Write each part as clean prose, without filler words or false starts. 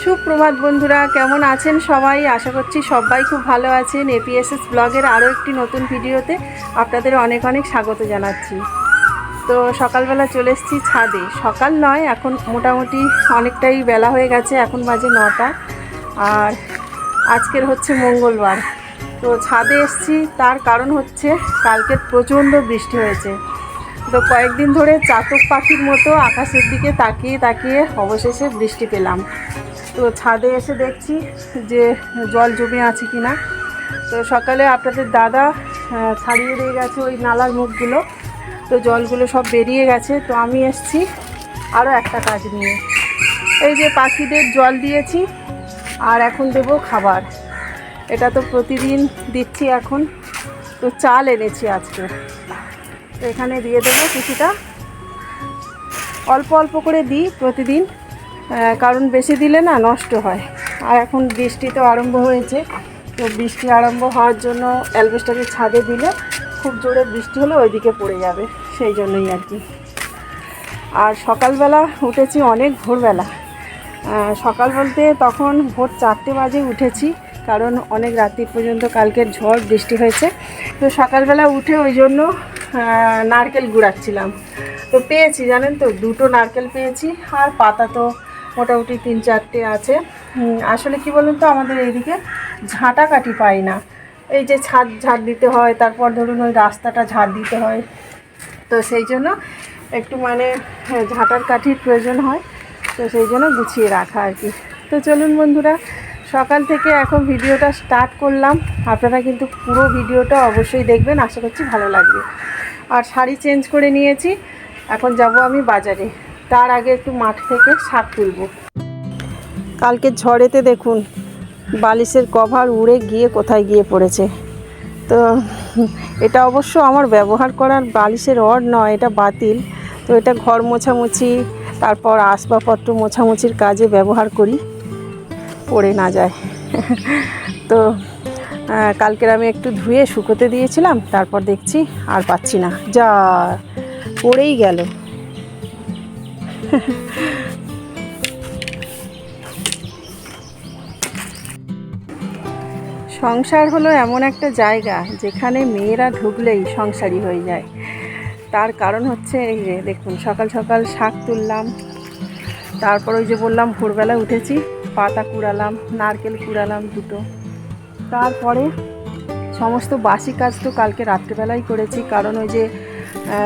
সুপ্রভাত বন্ধুরা, কেমন আছেন সবাই? আশা করছি সবাই খুব ভালো আছেন। এপিএসএস ব্লগের আরও একটি নতুন ভিডিওতে আপনাদের অনেক অনেক স্বাগত জানাচ্ছি। তো সকালবেলা চলে এসেছি ছাদে। সকাল নয়, এখন মোটামুটি অনেকটাই বেলা হয়ে গেছে, এখন বাজে 9টা। আর আজকের হচ্ছে মঙ্গলবার। তো ছাদে এসেছি, তার কারণ হচ্ছে কালকে প্রচণ্ড বৃষ্টি হয়েছে। তো কয়েকদিন ধরে চাতক পাখির মতো আকাশের দিকে তাকিয়ে তাকিয়ে অবশেষে বৃষ্টি পেলাম। তো ছাদে এসে দেখছি যে জল জমে আছে কি না। তো সকালে আপনাদের দাদা ছাড়িয়ে দিয়ে গেছে ওই নালার মুখগুলো, তো জলগুলো সব বেরিয়ে গেছে। তো আমি এসছি আরও একটা কাজ নিয়ে। এই যে পাখিদের জল দিয়েছি, আর এখন দেবো খাবার। এটা তো প্রতিদিন দিচ্ছি এখন। তো চাল এনেছি আজকে, তো এখানে দিয়ে দেবো কিছুটা। অল্প অল্প করে দিই প্রতিদিন, কারণ বেশি দিলে না নষ্ট হয়। আর এখন বৃষ্টি তো আরম্ভ হয়েছে, তো বৃষ্টি আরম্ভ হওয়ার জন্য অ্যালবেস্টারের ছাদে দিলে খুব জোরে বৃষ্টি হলে ওইদিকে পড়ে যাবে, সেই জন্যই আর কি। আর সকালবেলা উঠেছি অনেক ভোরবেলা। সকাল বলতে তখন ভোর 4টে বাজে উঠেছি, কারণ অনেক রাত্রি পর্যন্ত কালকের ঝড় বৃষ্টি হয়েছে। তো সকালবেলা উঠে ওই জন্য নারকেল গুঁড়াচ্ছিলাম। তো পেয়েছি, জানেন তো, 2টো নারকেল পেয়েছি। আর পাতা তো মোটামুটি 3-4টে আছে। আসলে কি বলুন তো, আমাদের এইদিকে ঝাঁটা কাঠি পাই না। এই যে ছাদ ঝাড় দিতে হয়, তারপর ধরুন ওই রাস্তাটা ঝাড় দিতে হয়, তো সেই জন্য একটু ঝাঁটার কাঠির প্রয়োজন হয়। তো সেই জন্য গুছিয়ে রাখা আর কি। তো চলুন বন্ধুরা, সকাল থেকে এখন ভিডিওটা স্টার্ট করলাম। আপনারা কিন্তু পুরো ভিডিওটা অবশ্যই দেখবেন, আশা করছি ভালো লাগবে। আর শাড়ি চেঞ্জ করে নিয়েছি, এখন যাব আমি বাজারে। তার আগে একটু মাঠ থেকে শাক তুলব। কালকে ঝড়েতে দেখুন বালিশের কভার উড়ে গিয়ে কোথায় গিয়ে পড়েছে। তো এটা অবশ্য আমার ব্যবহার করার বালিশের রড নয়, এটা বাতিল। তো এটা ঘর মোছামুছি, তারপর আসবাবপত্র মোছামুছির কাজে ব্যবহার করি, পড়ে না যায়। তো কালকের আমি একটু ধুয়ে শুকোতে দিয়েছিলাম, তারপর দেখছি আর পাচ্ছি না, যা পড়েই গেল। সংসার হলো এমন একটা জায়গা যেখানে মেয়েরা ঢুকলেই সংসারী হয়ে যায়। তার কারণ হচ্ছে এই যে দেখুন, সকাল সকাল শাক তুললাম, তারপর ওই যে বললাম ভোরবেলা উঠেছি, পাতা কুড়ালাম, নারকেল কুড়ালাম 2টো। তারপরে সমস্ত বাসি কাজ তো কালকে রাত্রেবেলাই করেছি, কারণ ওই যে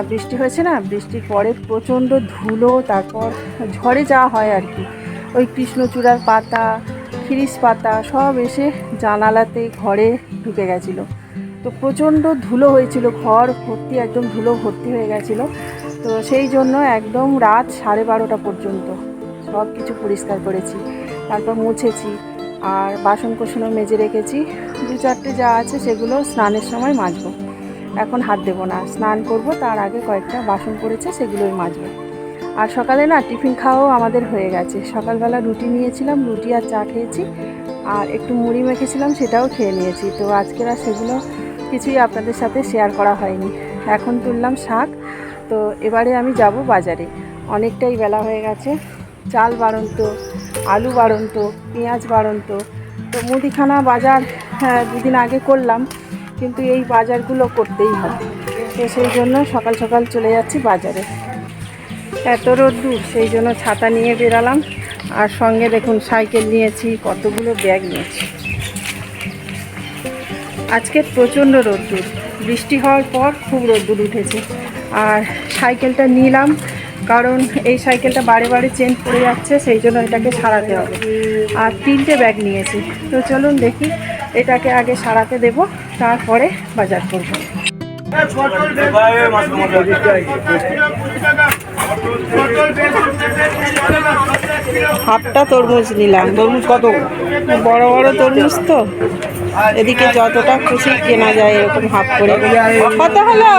বৃষ্টি হয়েছে না, বৃষ্টির পরে প্রচণ্ড ধুলো, তারপর ঝড়ে যাওয়া হয় আর কি, ওই কৃষ্ণচূড়ার পাতা, খিরিস পাতা সব এসে জানালাতে ঘরে ঢুকে গেছিলো। তো প্রচণ্ড ধুলো হয়েছিল, ঘর ভর্তি, একদম ধুলো ভর্তি হয়ে গেছিলো। তো সেই জন্য একদম রাত 12:30 পর্যন্ত সব কিছু পরিষ্কার করেছি, তারপর মুছেছি। আর বাসন কোসনও মেজে রেখেছি, 2-4টে যা আছে সেগুলো স্নানের সময় মাজবো। এখন হাত দেবো না, স্নান করব, তার আগে কয়েকটা বাসন পড়েছে সেগুলোই মাজবো। আর সকালে না টিফিন খাওয়াও আমাদের হয়ে গেছে। সকালবেলা রুটি নিয়েছিলাম, রুটি আর চা খেয়েছি, আর একটু মুড়ি মেখেছিলাম, সেটাও খেয়ে নিয়েছি। তো আজকের আর সেগুলো কিছুই আপনাদের সাথে শেয়ার করা হয়নি। এখন তুললাম শাক। তো এবারে আমি যাব বাজারে, অনেকটাই বেলা হয়ে গেছে। চাল বাড়ন্ত, আলু বাড়ন্ত, পেঁয়াজ বাড়ন্ত। তো মুদিখানা বাজার 2 দিন আগে করলাম, কিন্তু এই বাজারগুলো করতেই হবে। তো সেই জন্য সকাল সকাল চলে যাচ্ছি বাজারে। এত রোদ্দুর, সেই জন্য ছাতা নিয়ে বেরালাম। আর সঙ্গে দেখুন সাইকেল নিয়েছি, কতগুলো ব্যাগ নিয়েছি। আজকে প্রচণ্ড রোদ্দুর, বৃষ্টি হওয়ার পর খুব রোদ্দুর উঠেছে। আর সাইকেলটা নিলাম কারণ এই সাইকেলটা বারে বারে চেঞ্জ করে যাচ্ছে, সেই জন্য এটাকে সারাতে হবে। আর 3টে ব্যাগ নিয়েছি। তো চলুন দেখি, এটাকে আগে সারাতে দেব, তারপরে বাজার করব। হাফটা তরমুজ নিলাম। তরমুজ কত? বড় বড় তরমুজ তো, এদিকে যতটা খুশি কেনা যায় এরকম হাফ করে। কত হলো?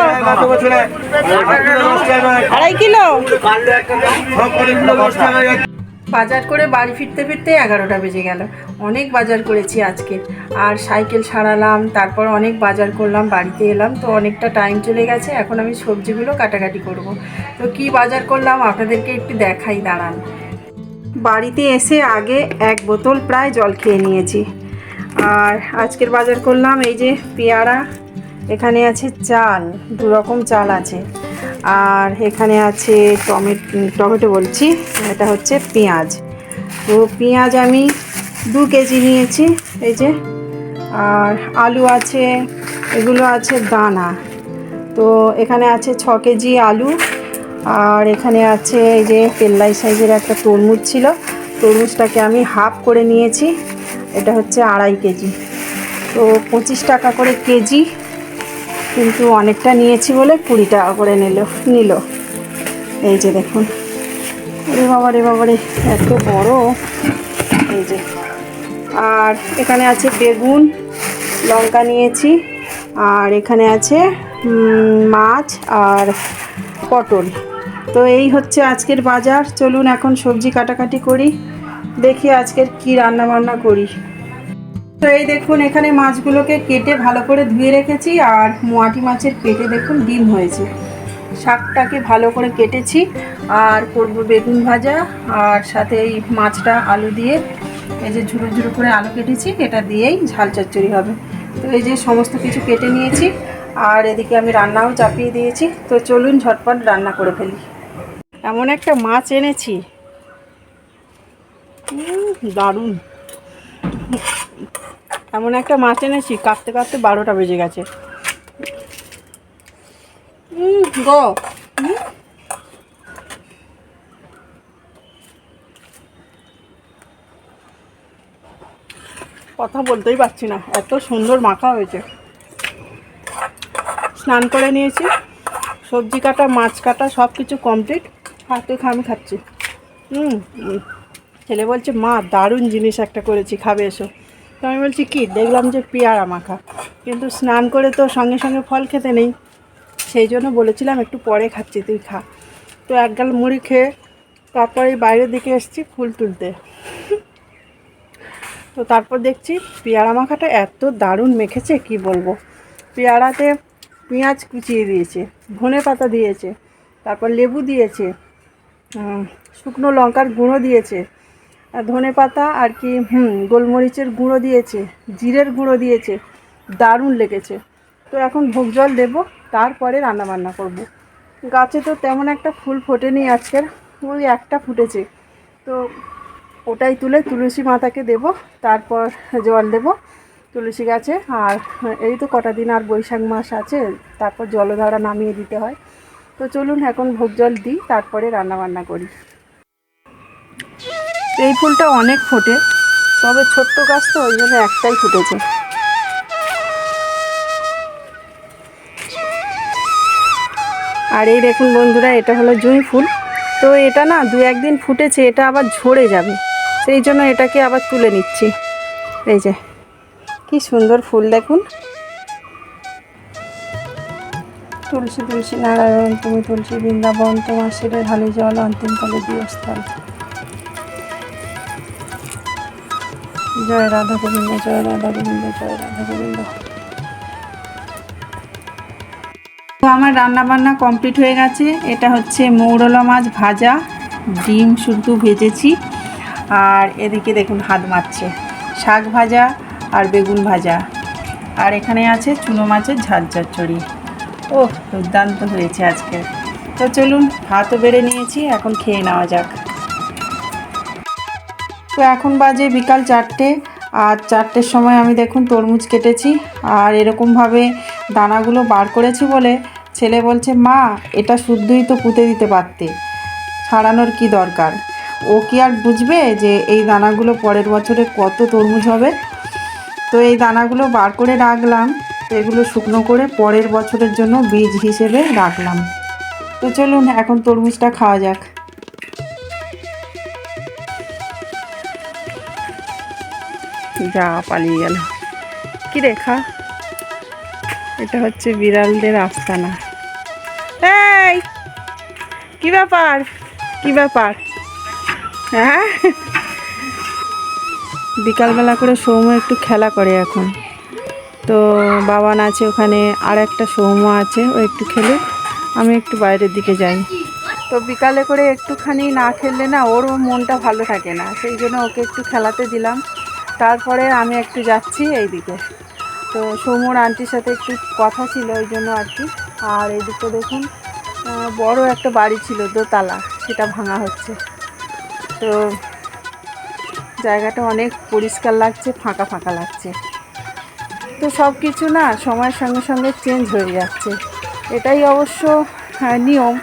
2.5 কিলো। বাজার করে বাড়ি ফিরতে ফিরতে 11টা বেজে গেল। অনেক বাজার করেছি আজকে। আর সাইকেল সারালাম, তারপর অনেক বাজার করলাম, বাড়িতে এলাম, তো অনেকটা টাইম চলে গেছে। এখন আমি সবজিগুলো কাটাকাটি করব। তো কি বাজার করলাম আপনাদেরকে একটু দেখাই, দাঁড়ান। বাড়িতে এসে আগে 1 বোতল প্রায় জল খেয়ে নিয়েছি। আর আজকের বাজার করলাম এই যে পেয়ারা, এখানে আছে চাল, 2 রকম চাল আছে, আর এখানে আছে টমেটো বলছি, এটা হচ্ছে পেঁয়াজ। তো পেঁয়াজ আমি 2 কেজি নিয়েছি এই যে। আর আলু আছে, এগুলো আছে দানা। তো এখানে আছে 6 কেজি আলু। আর এখানে আছে এই যে পেল্লাই সাইজের একটা তরমুজ ছিল, তরমুজটাকে আমি হাফ করে নিয়েছি, এটা হচ্ছে 2.5 কেজি। তো 25 টাকা করে কেজি, কিন্তু অনেকটা নিয়েছি বলে 20 টাকা করে নিল। এই যে দেখুন, রে বাবারে এত বড়, এই যে। আর এখানে আছে বেগুন, লঙ্কা নিয়েছি, আর এখানে আছে মাছ আর পটল। তো এই হচ্ছে আজকের বাজার। চলুন এখন সবজি কাটাকাটি করি, দেখি আজকের কি রান্না বান্না করি। তো এই দেখুন, এখানে মাছগুলোকে কেটে ভালো করে ধুয়ে রেখেছি, আর মোয়াটি মাছের পেটে দেখুন ডিম হয়েছে। শাকটাকে ভালো করে কেটেছি, আর করব বেগুন ভাজা, আর সাথে এই মাছটা আলু দিয়ে, এই যে ঝুড়ো ঝুড়ো করে আলু কেটেছি, এটা দিয়েই ঝাল চচ্চড়ি হবে। তো এই যে সমস্ত কিছু কেটে নিয়েছি, আর এদিকে আমি রান্নাও চাপিয়ে দিয়েছি। তো চলুন ঝটপট রান্না করে ফেলি। এমন একটা মাছ এনেছি, দারুণ। এমন একটা মাছ এনেছি, কাটতে কাটতে 12টা বেজে গেছে। গো কথা বলতেই পারছি না, এত সুন্দর মাখা হয়েছে। স্নান করে নিয়েছি, সবজি কাটা মাছ কাটা সব কিছু কমপ্লিট, হাতে আমি খাচ্ছি। ছেলে বলছে মা দারুণ জিনিস একটা করেছি, খাবে এসো। তো আমি বলছি কি, দেখলাম যে পেয়ারা মাখা, কিন্তু স্নান করে তো সঙ্গে সঙ্গে ফল খেতে নেই, সেই জন্য বলেছিলাম একটু পরে খাচ্ছি, তুই খা। তো 1 গাল মুড়ি খেয়ে তারপরে বাইরের দিকে এসেছি ফুল তুলতে। তো তারপর দেখছি পেয়ারা মাখাটা এত দারুণ মেখেছে কি বলবো। পেয়ারাতে পেঁয়াজ কুচিয়ে দিয়েছে, ধনে পাতা দিয়েছে, তারপর লেবু দিয়েছে, শুকনো লঙ্কার গুঁড়ো দিয়েছে, ধনে পাতা আর কি গোলমরিচের গুঁড়ো দিয়েছে, জিরের গুঁড়ো দিয়েছে, দারুণ লেগেছে। তো এখন ভোগ জল দেবো, তারপরে রান্নাবান্না করব। গাছে তো তেমন একটা ফুল ফোটেনি আজকের, ওই একটা ফুটেছে, তো ওটাই তুলে তুলসী মাতাকে দেব, তারপর জল দেব তুলসী গাছে। আর এই তো কটা দিন আর বৈশাখ মাস আছে, তারপর জলধারা নামিয়ে দিতে হয়। তো চলুন এখন ভোগ জল দিই, তারপরে রান্নাবান্না করি। এই ফুলটা অনেক ফোটে, তবে ছোট্ট গাছ তো ওই জন্য একটাই ফুটেছে। আর এই দেখুন বন্ধুরা, এটা হলো জুঁই ফুল। তো এটা না 2-1 দিন ফুটেছে, এটা আবার ঝরে যাবে, সেই জন্য এটাকে আবার তুলে নিচ্ছি। এই যে কি সুন্দর ফুল দেখুন। তুলসী তুলসী নারায়ণ, তুমি তুলসী বৃন্দাবন, তোমার শিরে ঢালি জল, অন্তিমকালে দিয়স্থল। জয় রাধা গোবিন্দ, জয় রাধা গোবিন্দ, জয় রাধা গোবিন্দ। তো আমার রান্নাবান্না কমপ্লিট হয়ে গেছে। এটা হচ্ছে মৌরলা মাছ ভাজা, ডিম শুধু ভেজেছি, আর এদিকে দেখুন হাত মারছে, শাক ভাজা আর বেগুন ভাজা, আর এখানে আছে চুনো মাছের ঝাল চচ্চড়ি। ও দুর্দান্ত হয়েছে আজকে। তো চলুন, ভাতও বেড়ে নিয়েছি, এখন খেয়ে নেওয়া যাক। তো এখন বাজে বিকাল 4টে, আর 4টের সময় আমি দেখুন তরমুজ কেটেছি, আর এরকমভাবে দানাগুলো বার করেছি বলে ছেলে বলছে মা এটা শুদ্ধই তো পুঁতে দিতে পারতে, ছাড়ানোর কি দরকার। ও কি আর বুঝবে যে এই দানাগুলো পরের বছরে কত তরমুজ হবে। তো এই দানাগুলো বার করে রাখলাম, তো এগুলো শুকনো করে পরের বছরের জন্য বীজ হিসেবে রাখলাম। তো চলুন এখন তরমুজটা খাওয়া যাক। যা পালিয়ে গেল, কি রেখা, এটা হচ্ছে বিড়ালদের আস্তানা। এই কি ব্যাপার, কি ব্যাপার, হ্যাঁ বিকালবেলা করে সৌম্য একটু খেলা করে এখন। তো বাবান আছে ওখানে, আর একটা সৌম্য আছে, ও একটু খেলে, আমি একটু বাইরের দিকে যাই। তো বিকালে করে একটুখানি না খেললে না ওরও মনটা ভালো থাকে না, সেই জন্য ওকে একটু খেলাতে দিলাম। তারপরে আমি একটু যাচ্ছি এইদিকে, তো সৌম্যর আন্টির সাথে একটু কথা ছিল ওই জন্য আর কি। আর এইদিকে দেখুন বড় একটা বাড়ি ছিল দোতলা, সেটা ভাঙা হচ্ছে। তো জায়গাটা অনেক পরিষ্কার লাগছে, ফাঁকা ফাঁকা লাগছে। তো সব কিছু না সময়ের সঙ্গে সঙ্গে চেঞ্জ হয়ে যাচ্ছে, এটাই অবশ্য নিয়ম,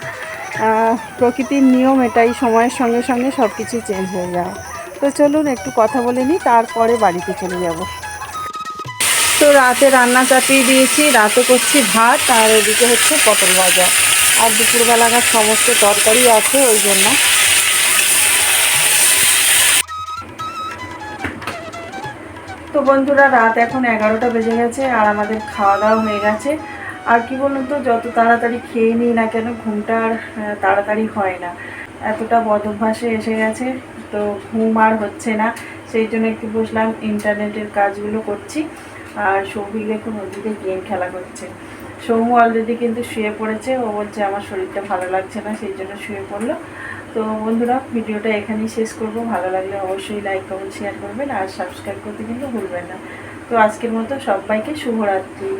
প্রকৃতির নিয়ম এটাই, সময়ের সঙ্গে সঙ্গে সব কিছু চেঞ্জ হয়ে যাওয়া। তো চলুন একটু কথা বলে নিই, তারপরে বাড়িতে চলে যাব। তো রাতে রান্না চাপিয়ে দিয়েছি, রাতে করছি ভাত, আর এদিকে হচ্ছে পটল ভাজা, আর দুপুরবেলাকার সমস্ত তরকারি আছে ওই জন্য। তো বন্ধুরা রাত এখন 11টা বেজে গেছে, আর আমাদের খাওয়া দাওয়া হয়ে গেছে। আর কি বলুন তো, যত তাড়াতাড়ি খেয়ে নিই না কেন ঘুমটা আর তাড়াতাড়ি হয় না, এতটা বদ অভ্যাসে এসে গেছে। তো ঘুম আর হচ্ছে না, সেই জন্য একটু বসলাম, ইন্টারনেটের কাজগুলো করছি। আর সৌভিক দেখুন ওদিকে গেম খেলা করছে। সৌম্য অলরেডি কিন্তু শুয়ে পড়েছে, ও বলছে আমার শরীরটা ভালো লাগছে না, সেই জন্য শুয়ে পড়লো। তো বন্ধুরা ভিডিওটা এখানেই শেষ করব, ভালো লাগলে অবশ্যই লাইক কমেন্ট শেয়ার করবেন, আর সাবস্ক্রাইব করতে কিন্তু ভুলবেন না। তো আজকের মতো সবাইকে শুভরাত্রি।